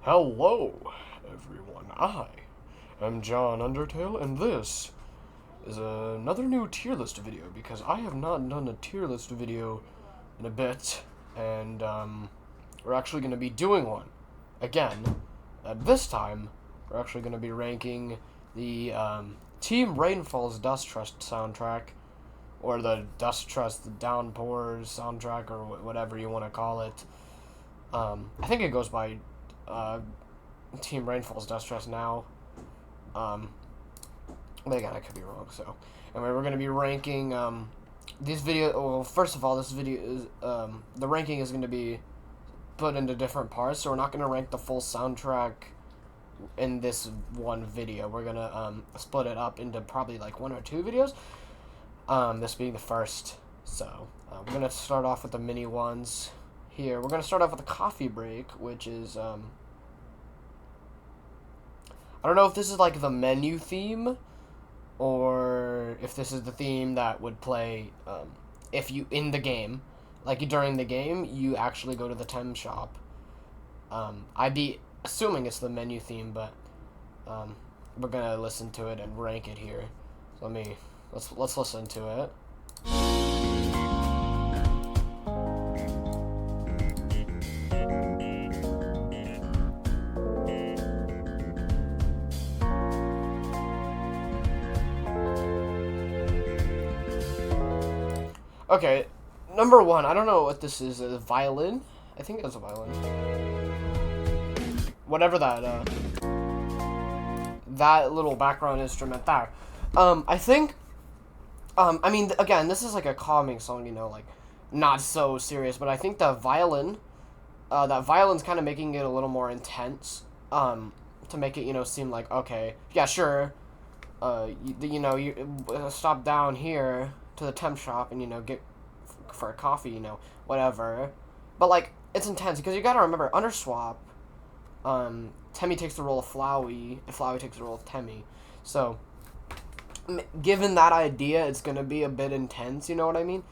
Hello, everyone. I am John Undertale, and this is another new tier list video because I have not done a tier list video in a bit, and we're actually going to be doing one again. This time, we're actually going to be ranking the Team Rainfall's Dusttrust soundtrack, or the Dusttrust the Downpours soundtrack, or whatever you want to call it. I think it goes by Team Rainfall's Dusttrust now. But again, I could be wrong. So, anyway, we're gonna be ranking these video. Well, first of all, this video is the ranking is gonna be put into different parts. So we're not gonna rank the full soundtrack in this one video. We're gonna split it up into probably like 1 or 2 videos. This being the first. So we're gonna start off with the mini ones. Here, we're going to start off with a coffee break, which is, I don't know if this is, like, the menu theme, or if this is the theme that would play, if you, in the game, like, during the game, you actually go to the Tem shop. I'd be assuming it's the menu theme, but, we're going to listen to it and rank it here. So let's listen to it. Okay, number 1, I don't know what this is, a violin? I think it's a violin. Whatever that little background instrument there. I think, I mean, again, this is like a calming song, you know, like, not so serious, but I think the violin, that violin's kind of making it a little more intense, to make it, you know, seem like, okay, yeah, sure, you stop down here to the temp shop and, you know, get for a coffee, you know, whatever. But, like, it's intense because you gotta remember, under swap, Temmie takes the role of Flowey, and Flowey takes the role of Temmie. So, given that idea, it's gonna be a bit intense, you know what I mean?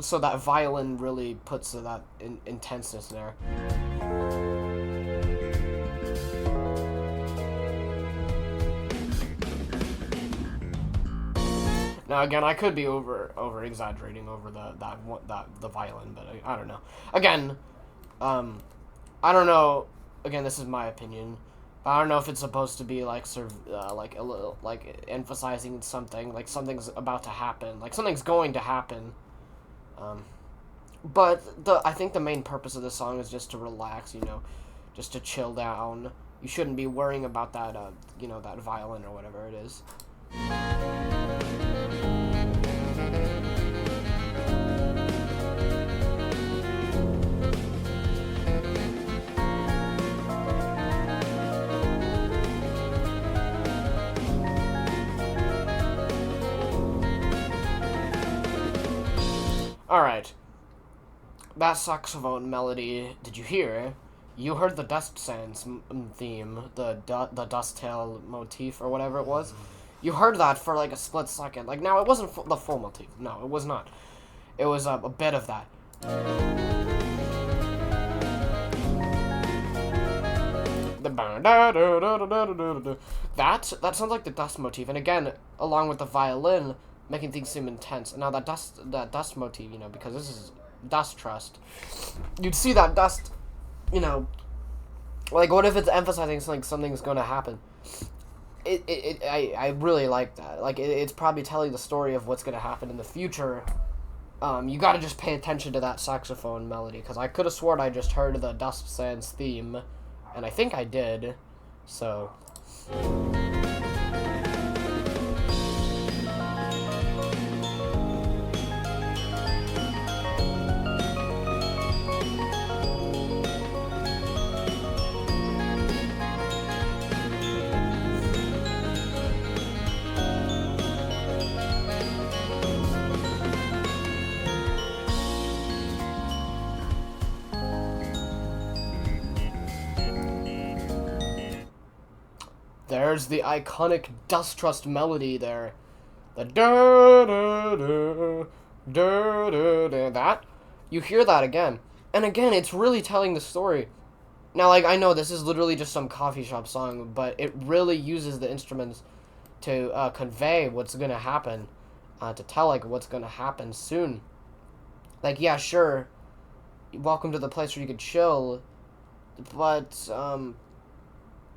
So that violin really puts that intenseness there. Now again, I could be over exaggerating over the violin, but I don't know. Again, I don't know. Again, this is my opinion. But I don't know if it's supposed to be like like a little like emphasizing something, like something's about to happen, like something's going to happen. But I think the main purpose of this song is just to relax, you know, just to chill down. You shouldn't be worrying about that, you know, that violin or whatever it is. Alright. That saxophone melody, did you hear? You heard the Dust Sands theme, the Dust Tail motif, or whatever it was. You heard that for like a split second. Like, now, it wasn't the full motif. No, it was not. It was a bit of that. That sounds like the dust motif, and again, along with the violin, making things seem intense. Now that dust motif, you know, because this is Dusttrust, you'd see that dust, you know, like, what if it's emphasizing something's going to happen? I really like that. Like, it's probably telling the story of what's going to happen in the future. You got to just pay attention to that saxophone melody, because I could have sworn I just heard the Dust Sands theme, and I think I did. So. There's the iconic Dusttrust melody there. The da-da-da, da-da-da. That, you hear that again. And again, it's really telling the story. Now, like, I know this is literally just some coffee shop song, but it really uses the instruments to convey what's gonna happen, to tell, like, what's gonna happen soon. Like, yeah, sure, welcome to the place where you could chill, but,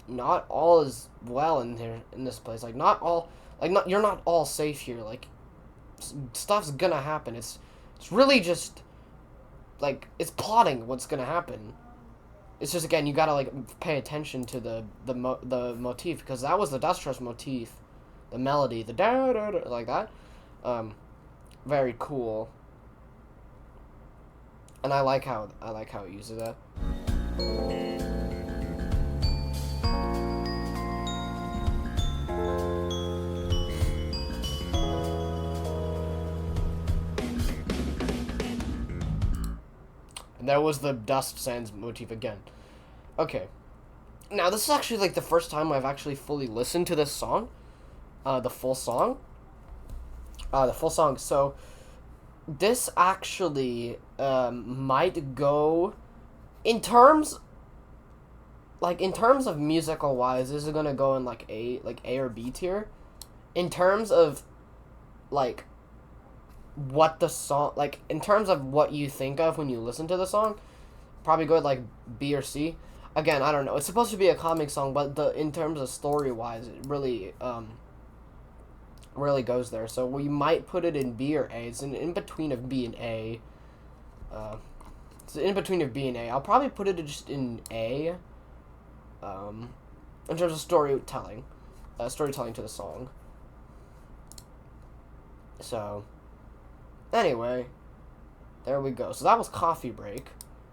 not all is well in here, in this place. Like, not all, like, you're not all safe here. Like, stuff's gonna happen. It's really just, like, it's plotting what's gonna happen. It's just, again, you gotta, like, pay attention to the motif, because that was the Dusttrust motif, the melody, the da da da, like that. Very cool, and I like how it uses that. And there was the dust sands motif again. Okay. Now, this is actually, like, the first time I've actually fully listened to this song. The full song. So, this actually, might go... In terms of musical-wise, this is gonna go in, like, A or B tier. In terms of, like... what the song, like, in terms of what you think of when you listen to the song, probably go like B or C. Again, I don't know. It's supposed to be a comic song, but in terms of story wise, it really really goes there. So we might put it in B or A. It's in between of B and A. It's in between of B and A. I'll probably put it just in A. In terms of storytelling to the song. So. Anyway, there we go. So that was Coffee Break.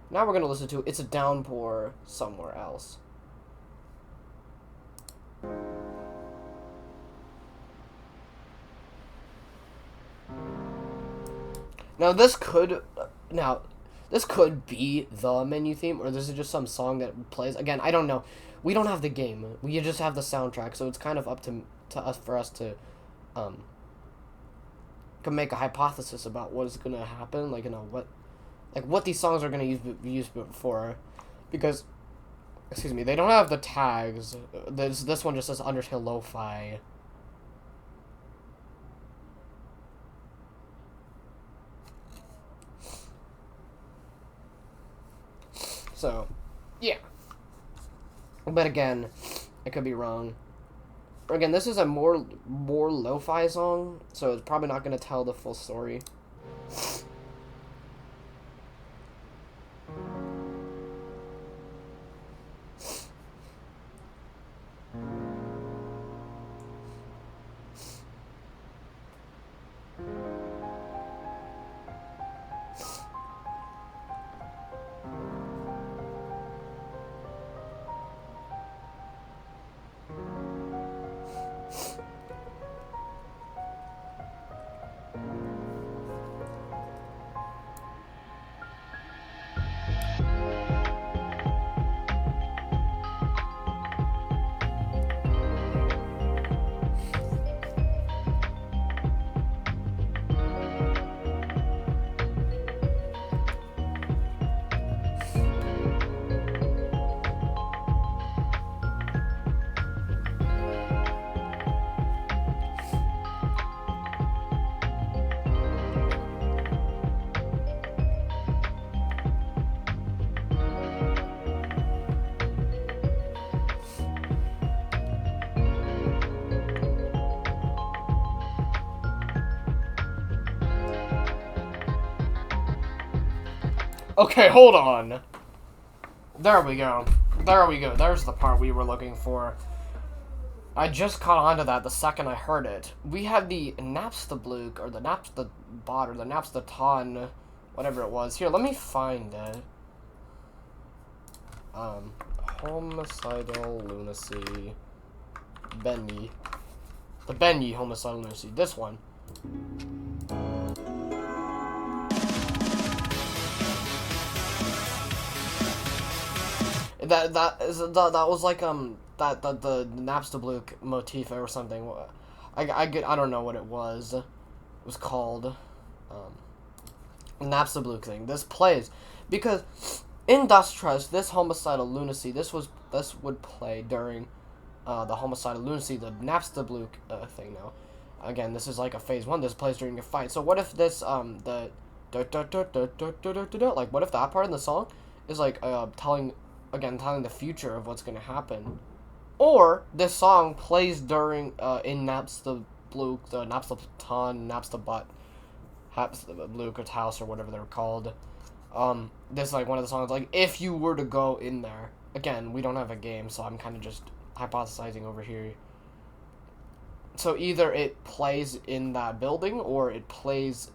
Now we're going to listen to It's a Downpour Somewhere Else. Now this could be the menu theme, or this is just some song that plays. Again, I don't know. We don't have the game. We just have the soundtrack, so it's kind of up to us for us to can make a hypothesis about what is gonna happen, like, you know, what these songs are gonna use for, because, excuse me, they don't have the tags. This one just says Undertale Lo-Fi. So, yeah. But again, I could be wrong. Again, this is a more lo-fi song, so it's probably not going to tell the full story. Okay, hold on. There we go. There's the part we were looking for. I just caught onto that the second I heard it. We have the Napstablook, or the Napstabot, or the Napstaton, whatever it was. Here, let me find it. Homicidal Lunacy. Benny. The Benny Homicidal Lunacy. This one. That was like the Napstablook motif or something. I don't know what it was. It was called Napstablook thing. This plays because In Dusttrust, this homicidal lunacy, this would play during the homicidal lunacy, the Napster Blue thing now. Again, this is like a phase 1. This plays during a fight. So what if this the like what if that part in the song is like telling the future of what's gonna happen, or this song plays during in Napster Blue, the Napster Ton, Napster Butt, Luke's house or whatever they're called. This is like one of the songs. Like if you were to go in there, again, we don't have a game, so I'm kind of just hypothesizing over here. So either it plays in that building, or it plays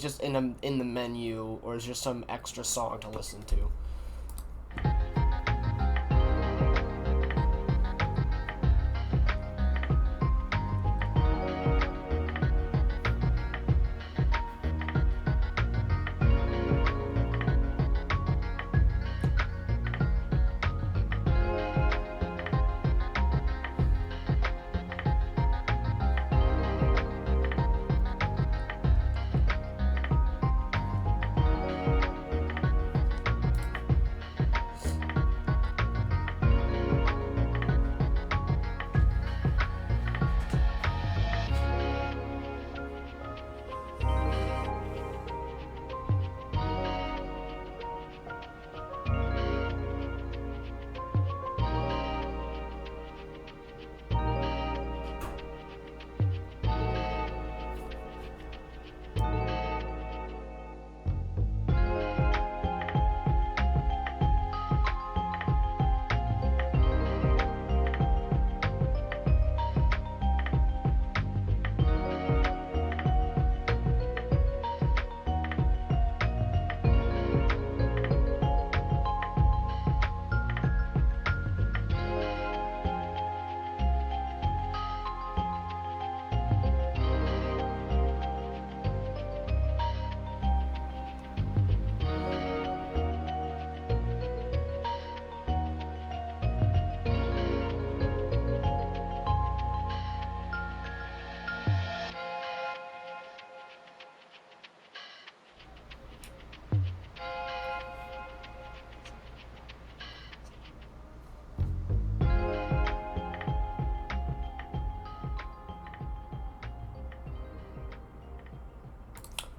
just in the menu, or is just some extra song to listen to.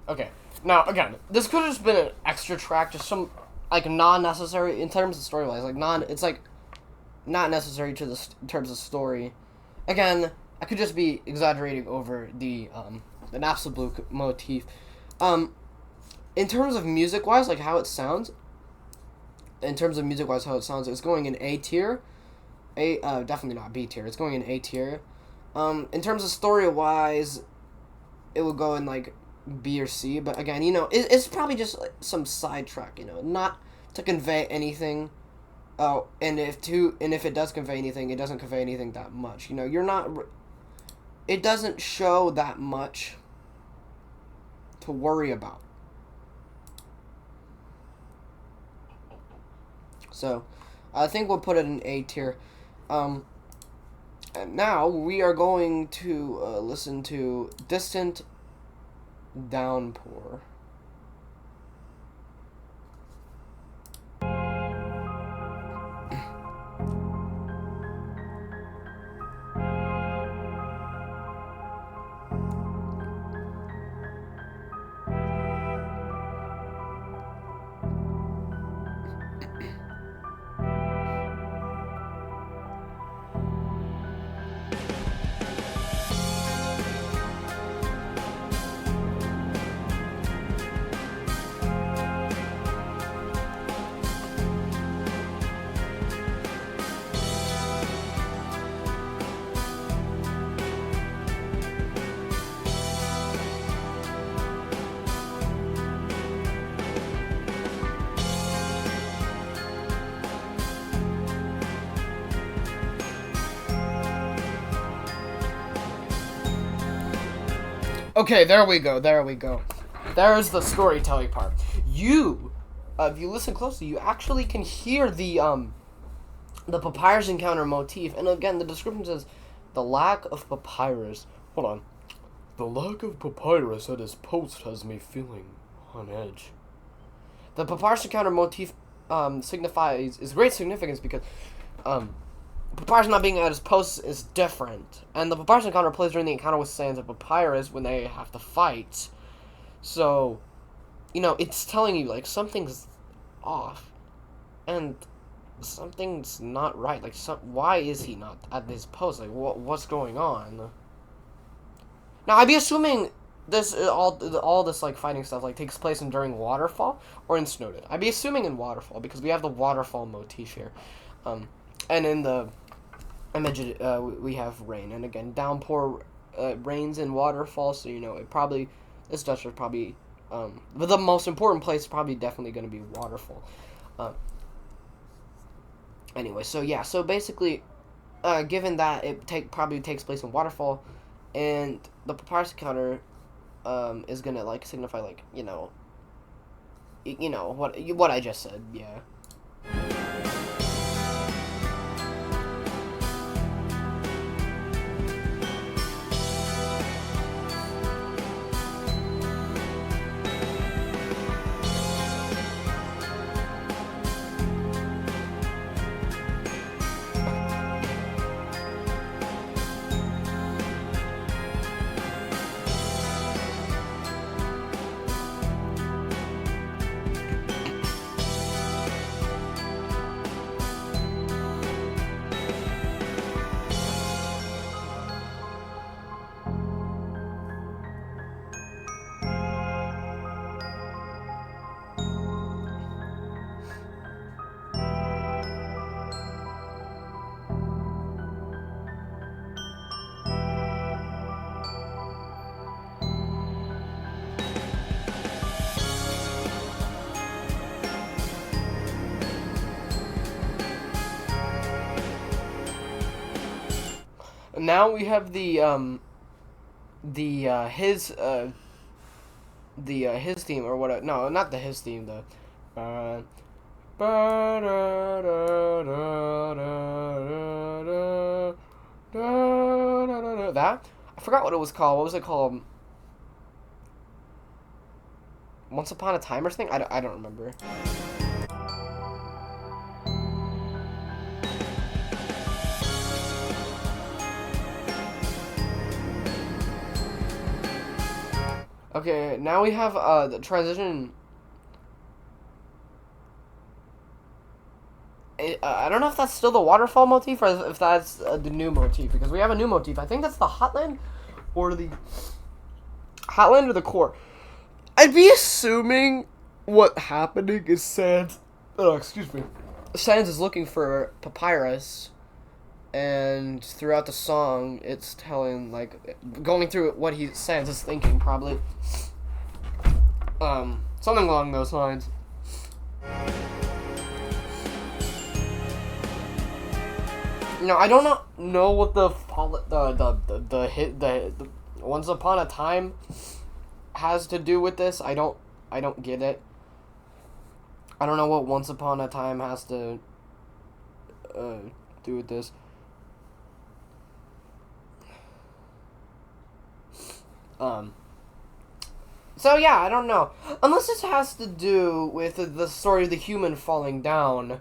Okay, now again, this could have just been an extra track, just some like non-necessary in terms of story-wise, it's like not necessary to in terms of story. Again, I could just be exaggerating over the Napster Blue motif. In terms of music-wise, like how it sounds. It's going in A tier. Definitely not B tier. It's going in A tier. In terms of story-wise, it would go in like B or C, but again, it's probably just like some sidetrack, not to convey anything. Oh, and if it does convey anything, it doesn't convey anything that much. It doesn't show that much to worry about. So, I think we'll put it in A tier. And now we are going to listen to Distant Downpour. Okay, there we go. There's the storytelling part. If you listen closely, you actually can hear the papyrus encounter motif. And again, the description says, the lack of papyrus. Hold on. The lack of papyrus at his post has me feeling on edge. The papyrus encounter motif is great significance because papyrus not being at his post is different, and the papyrus encounter plays during the encounter with Sans and Papyrus when they have to fight. So, you know, it's telling you like something's off, and something's not right. Like, why is he not at his post? Like, what's going on? Now, I'd be assuming this all this like fighting stuff like takes place during Waterfall or in Snowden. I'd be assuming in Waterfall because we have the Waterfall motif here, and in the image we have rain, and again downpour rains in Waterfall. So you know it probably this Dusttrust probably but the most important place is probably definitely going to be Waterfall. Anyway, so yeah, so basically, given that it probably takes place in Waterfall, and the papyrus encounter is gonna like signify like you know what I just said, yeah. Now we have his theme or what? No, not the his theme. That I forgot what it was called. What was it called? Once Upon a Time or something? I don't remember. Okay, now we have the transition. I don't know if that's still the Waterfall motif or if that's the new motif, because we have a new motif. I think that's the Hotland or the core. I'd be assuming what happening is Sans. Oh, excuse me. Sans is looking for Papyrus, and throughout the song, it's telling like going through what Sans is thinking, probably. Something along those lines. No, I don't know what the Once Upon a Time has to do with this. I don't get it. I don't know what Once Upon a Time has to do with this. So yeah, I don't know. Unless this has to do with the story of the human falling down.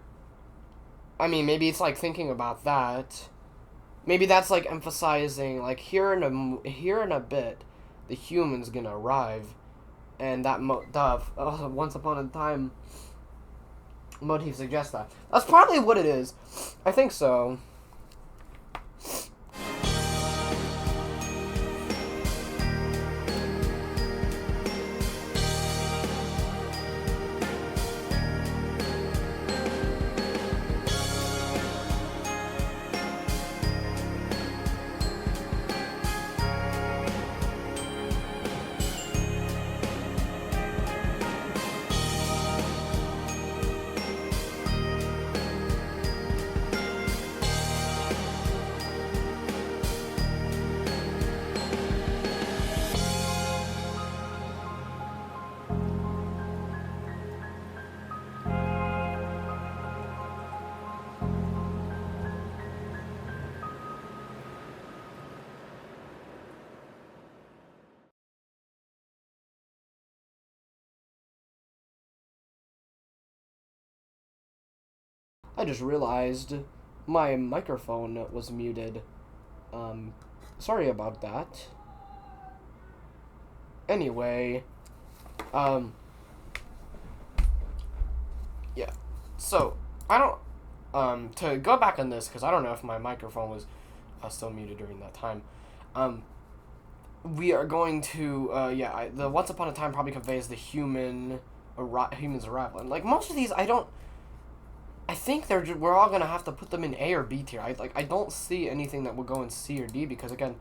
I mean, maybe it's like thinking about that. Maybe that's like emphasizing like here in a bit, the human's gonna arrive, and that Once Upon a Time motif suggests that. That's probably what it is. I think so. I just realized my microphone was muted. Sorry about that. Anyway, yeah. So, I don't, to go back on this, because I don't know if my microphone was still muted during that time. We are going to, the Once Upon a Time probably conveys the human's arrival. And, like, most of these, I think we're all gonna have to put them in A or B tier. I don't see anything that will go in C or D, because again,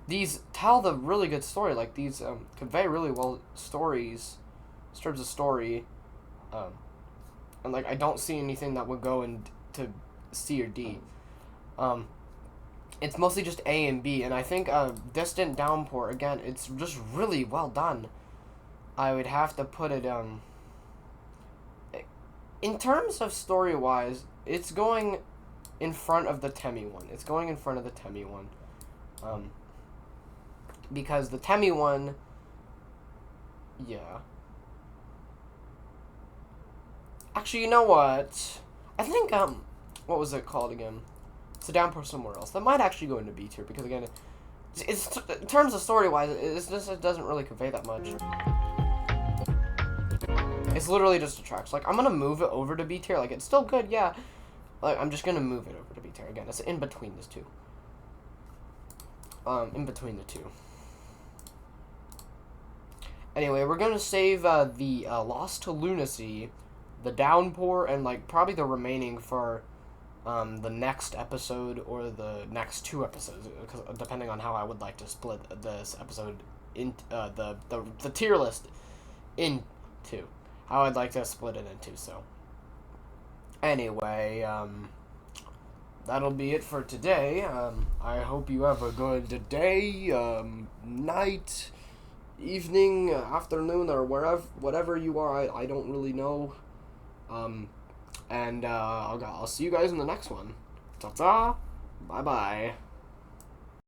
these tell the really good story. Like, these convey really well stories, strips of story, and like I don't see anything that would go into C or D. It's mostly just A and B, and I think Distant Downpour, again, it's just really well done. I would have to put it in terms of story-wise, it's going in front of the Temmie one. It's going in front of the Temmie one. Because the Temmie one, yeah. Actually, you know what? I think, what was it called again? It's a Downpour Somewhere Else. That might actually go into B tier, because again, it's in terms of story-wise, it doesn't really convey that much. It's literally just a track. So, like, I'm gonna move it over to B tier. Like, it's still good, yeah. Like, I'm just gonna move it over to B tier. Again, it's in between these two. In between the two. Anyway, we're gonna save the Lost to Lunacy, the Downpour, and, like, probably the remaining for the next episode or the next 2 episodes, depending on how I would like to split this episode in the tier list into. How I'd like to split it into, so. Anyway, that'll be it for today. I hope you have a good day, night, evening, afternoon, or whatever you are. I don't really know. And I'll see you guys in the next one. Ta-ta! Bye-bye.